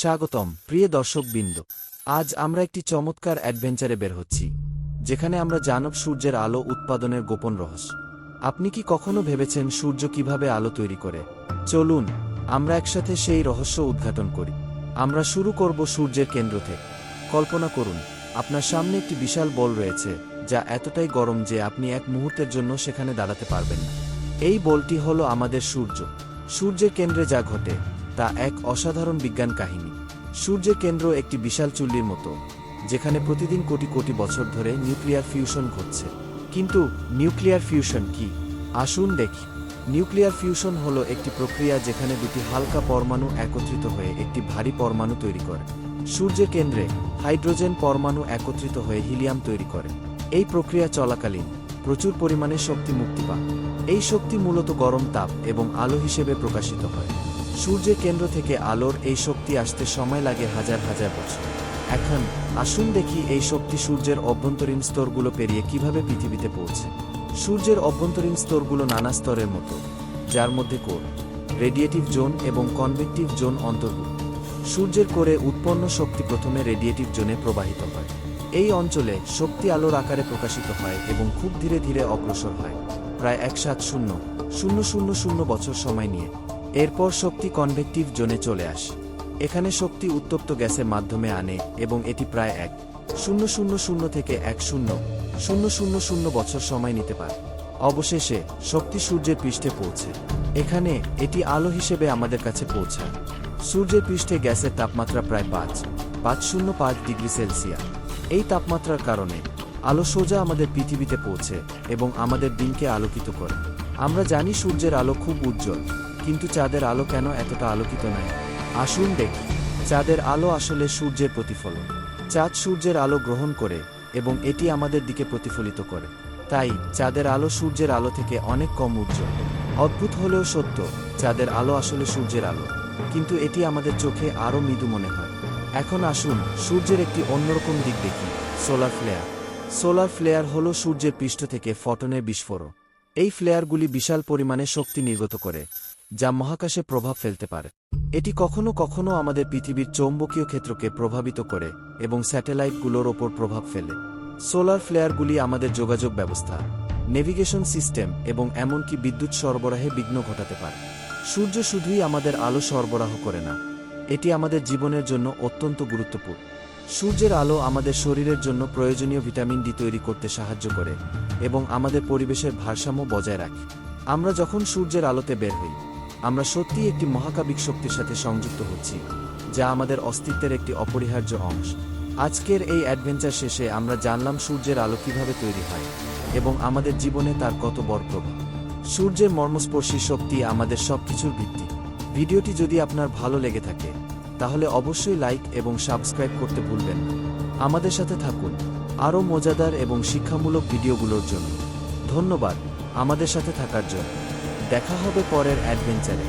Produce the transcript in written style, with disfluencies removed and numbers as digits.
স্বাগতম প্রিয় দর্শকবৃন্দ। আজ আমরা একটি চমৎকার অ্যাডভেঞ্চারে বের হচ্ছি, যেখানে আমরা জানব সূর্যের আলো উৎপাদনের গোপন রহস্য। আপনি কি কখনো ভেবেছেন সূর্য কিভাবে আলো তৈরি করে? চলুন আমরা একসাথে সেই রহস্য উদ্ঘাটন করি। আমরা শুরু করব সূর্যের কেন্দ্র থেকে। কল্পনা করুন, আপনার সামনে একটি বিশাল বল রয়েছে, যা এতটাই গরম যে আপনি এক মুহূর্তের জন্য সেখানে দাঁড়াতে পারবেন না। এই বলটি হলো আমাদের সূর্য। সূর্যের কেন্দ্রে যা ঘটে তা এক অসাধারণ বিজ্ঞান কাহিনী। সূর্যের কেন্দ্র একটি বিশাল চুল্লির মতো, যেখানে প্রতিদিন কোটি কোটি বছর ধরে নিউক্লিয়ার ফিউশন ঘটছে। কিন্তু নিউক্লিয়ার ফিউশন কি? আসুন দেখি। নিউক্লিয়ার ফিউশন হলো একটি প্রক্রিয়া যেখানে দুটি হালকা পরমাণু একত্রিত হয়ে একটি ভারী পরমাণু তৈরি করে। সূর্যের কেন্দ্রে হাইড্রোজেন পরমাণু একত্রিত হয়ে হিলিয়াম তৈরি করে। এই প্রক্রিয়া চলাকালীন প্রচুর পরিমাণে শক্তি মুক্তি পায়। এই শক্তি মূলত গরম তাপ এবং আলো হিসেবে প্রকাশিত হয়। সূর্যের কেন্দ্র থেকে আলোর এই শক্তি আসতে সময় লাগে হাজার হাজার বছর। এখন আসুন দেখি এই শক্তি সূর্যের অভ্যন্তরীণ স্তরগুলো পেরিয়ে কিভাবে পৃথিবীতে পৌঁছে। সূর্যের অভ্যন্তরীণ স্তরগুলো নানা স্তরের মতো, যার মধ্যে কোর, রেডিয়েটিভ জোন এবং কনভেক্টিভ জোন অন্তর্ভুক্ত। সূর্যের কোরে উৎপন্ন শক্তি প্রথমে রেডিয়েটিভ জোনে প্রবাহিত হয়। এই অঞ্চলে শক্তি আলোর আকারে প্রকাশিত হয় এবং খুব ধীরে ধীরে অগ্রসর হয়, প্রায় 170,000 বছর সময় নিয়ে। এরপর শক্তি কনভেক্টিভ জোনে চলে আসে। এখানে শক্তি উত্তপ্ত গ্যাসের মাধ্যমে আনে এবং এটি প্রায় 1,000 থেকে 1,000 বছর সময় নিতে পারে। অবশেষে শক্তি সূর্যের পৃষ্ঠে পৌঁছে। এখানে এটি আলো হিসেবে আমাদের কাছে পৌঁছায়। সূর্যের পৃষ্ঠে গ্যাসের তাপমাত্রা প্রায় 505 ডিগ্রি সেলসিয়াস। এই তাপমাত্রার কারণে আলো সোজা আমাদের পৃথিবীতে পৌঁছে এবং আমাদের দিনকে আলোকিত করে। আমরা জানি সূর্যের আলো খুব উজ্জ্বল, কিন্তু চাঁদের আলো কেন এতটা আলোকিত নয়? আসুন দেখি। চাঁদের আলো আসলে সূর্যের প্রতিফলন। চাঁদ সূর্যের আলো গ্রহণ করে এবং এটি আমাদের দিকে প্রতিফলিত করে। তাই চাঁদের আলো সূর্যের আলো থেকে অনেক কম উজ্জ্বল। অদ্ভুত হলেও সত্য, চাঁদের আলো আসলে সূর্যের আলো, কিন্তু এটি আমাদের চোখে আরও মৃদু মনে হয়। এখন আসুন সূর্যের একটি অন্যরকম দিক দেখি, সোলার ফ্লেয়ার। সোলার ফ্লেয়ার হলো সূর্যের পৃষ্ঠ থেকে ফটনের বিস্ফোরণ। এই ফ্লেয়ারগুলি বিশাল পরিমাণে শক্তি নির্গত করে, যা মহাকাশে প্রভাব ফেলতে পারে। এটি কখনো কখনো আমাদের পৃথিবীর চৌম্বকীয় ক্ষেত্রকে প্রভাবিত করে এবং স্যাটেলাইটগুলোর ওপর প্রভাব ফেলে। সোলার ফ্লেয়ারগুলি আমাদের যোগাযোগ ব্যবস্থা, নেভিগেশন সিস্টেম এবং এমনকি বিদ্যুৎ সরবরাহে বিঘ্ন ঘটাতে পারে। সূর্য শুধুই আমাদের আলো সরবরাহ করে না, এটি আমাদের জীবনের জন্য অত্যন্ত গুরুত্বপূর্ণ। সূর্যের আলো আমাদের শরীরের জন্য প্রয়োজনীয় ভিটামিন ডি তৈরি করতে সাহায্য করে এবং আমাদের পরিবেশের ভারসাম্য বজায় রাখে। আমরা যখন সূর্যের আলোতে বের হই, আমরা সত্যিই একটি মহাকাবিক শক্তির সাথে সংযুক্ত হচ্ছি, যা আমাদের অস্তিত্বের একটি অপরিহার্য অংশ। আজকের এই অ্যাডভেঞ্চার শেষে আমরা জানলাম সূর্যের আলো কিভাবে তৈরি হয় এবং আমাদের জীবনে তার কত বড় প্রভাব। সূর্যের মর্মস্পর্শী শক্তি আমাদের সবকিছুর ভিত্তি। ভিডিওটি যদি আপনার ভালো লেগে থাকে, তাহলে অবশ্যই লাইক এবং সাবস্ক্রাইব করতে ভুলবেন না। আমাদের সাথে থাকুন আরও মজাদার এবং শিক্ষামূলক ভিডিওগুলোর জন্য। ধন্যবাদ আমাদের সাথে থাকার জন্য। দেখা হবে পরের অ্যাডভেঞ্চারে।